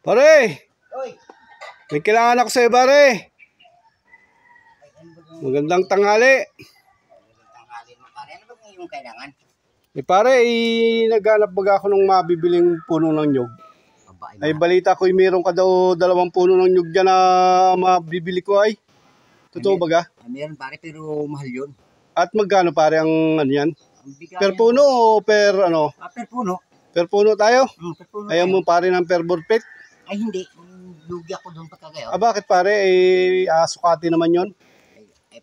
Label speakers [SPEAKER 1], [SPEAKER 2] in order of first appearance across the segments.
[SPEAKER 1] Pare,
[SPEAKER 2] Oy.
[SPEAKER 1] may kailangan ako sa'yo, pare. Magandang tanghali.
[SPEAKER 2] Tanghali mo, pare. Ano ba yung kailangan?
[SPEAKER 1] Pare, naghanap baga ako ng mabibiling puno ng nyug. Ay balita ko, meron ka daw 2 puno ng nyug dyan na mabibili ko ay. Totoo baga?
[SPEAKER 2] Meron pare, pero mahal yun.
[SPEAKER 1] At magkano pare ang ano yan? Per
[SPEAKER 2] Yan.
[SPEAKER 1] puno o per ano?
[SPEAKER 2] Per puno.
[SPEAKER 1] Per puno tayo?
[SPEAKER 2] Per puno.
[SPEAKER 1] Ayaw mo pare ng per burpit?
[SPEAKER 2] Ay hindi. Lugi ako doon pagkagayon.
[SPEAKER 1] Bakit pare? Sukati naman yon.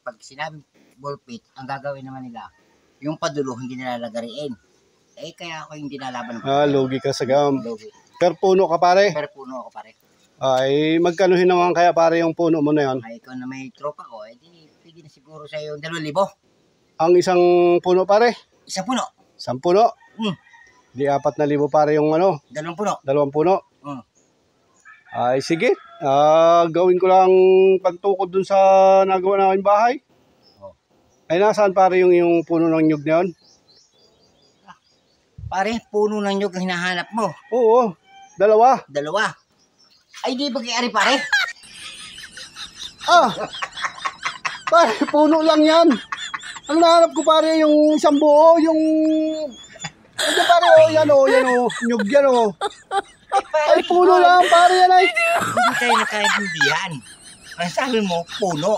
[SPEAKER 2] Pag sinabing burpit, ang gagawin naman nila, yung padulo hindi nila lagariin. Kaya ako hindi nalaban.
[SPEAKER 1] Lugi ka sa gam.
[SPEAKER 2] Lugi.
[SPEAKER 1] Per puno ka pare?
[SPEAKER 2] Per puno ako pare.
[SPEAKER 1] Ay, magkanuhin naman kaya pare yung puno mo na yan?
[SPEAKER 2] Ay, ikaw na may tropa ko, di pwede na siguro sa yung 2,000.
[SPEAKER 1] Ang isang puno pare?
[SPEAKER 2] Isang puno.
[SPEAKER 1] 10 puno? Di 4,000 pare yung ano?
[SPEAKER 2] 2 puno.
[SPEAKER 1] 2 puno? Ay, sige. Gawin ko lang pantukod dun sa nagawa namin bahay. Ay, nasaan pare yung puno ng nyug na yun?
[SPEAKER 2] Pare, puno ng nyug ang hinahanap mo.
[SPEAKER 1] Oo, 2.
[SPEAKER 2] 2. Ay, di ba kayari pare?
[SPEAKER 1] Pare, puno lang yan. Ang nahanap ko pare yung isang buo, yung... Ito pare, nyug yan Ay, puno lang pare yan ay.
[SPEAKER 2] Hindi tayo nakaintindihan. Ang sabi mo, puno.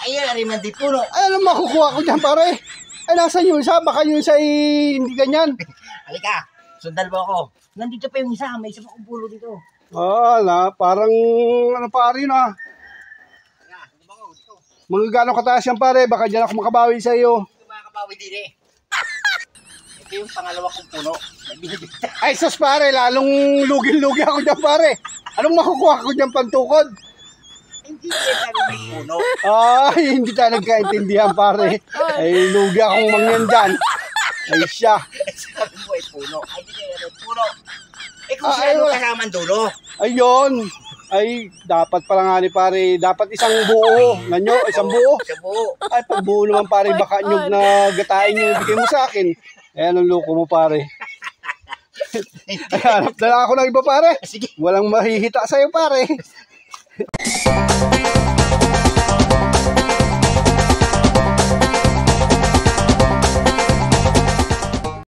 [SPEAKER 2] Ay, yan rin di puno.
[SPEAKER 1] Ay, alam makukuha ko dyan pare. Ay, nasa yung isa, baka yung isa hindi ganyan.
[SPEAKER 2] Halika, sundal mo ako. Nandito pa yung isa, may isa pa kong pulo dito.
[SPEAKER 1] Parang ano pare na. Mga gano'ng kataas yan pare, baka dyan ako makabawi sa iyo.
[SPEAKER 2] Ito makakabawi din eh. Ito yung pangalawa kong puno.
[SPEAKER 1] Ay sus pare, lalong lugi-lugi ako dyan pare. Anong makukuha ko dyan pantukod?
[SPEAKER 2] Hindi tayo may puno.
[SPEAKER 1] Ay, hindi tayo nagkaintindihan pare. Ay, lugi akong mangyan dyan. Ay siya.
[SPEAKER 2] Sabi mo ay puno. Ay, hindi tayo may puno. Kung sino kasama ang dulo.
[SPEAKER 1] Ayun. Ay, dapat pala nga ni pare, dapat isang buo. Nanyo, isang buo.
[SPEAKER 2] Isang buo.
[SPEAKER 1] Ay, pag buo naman pare, baka nyug na gatain yung bigay mo sa akin. Ayan ang loko mo pare. Ay, hanap na lang ako ng iba pare.
[SPEAKER 2] Sige.
[SPEAKER 1] Walang mahihita sa'yo pare.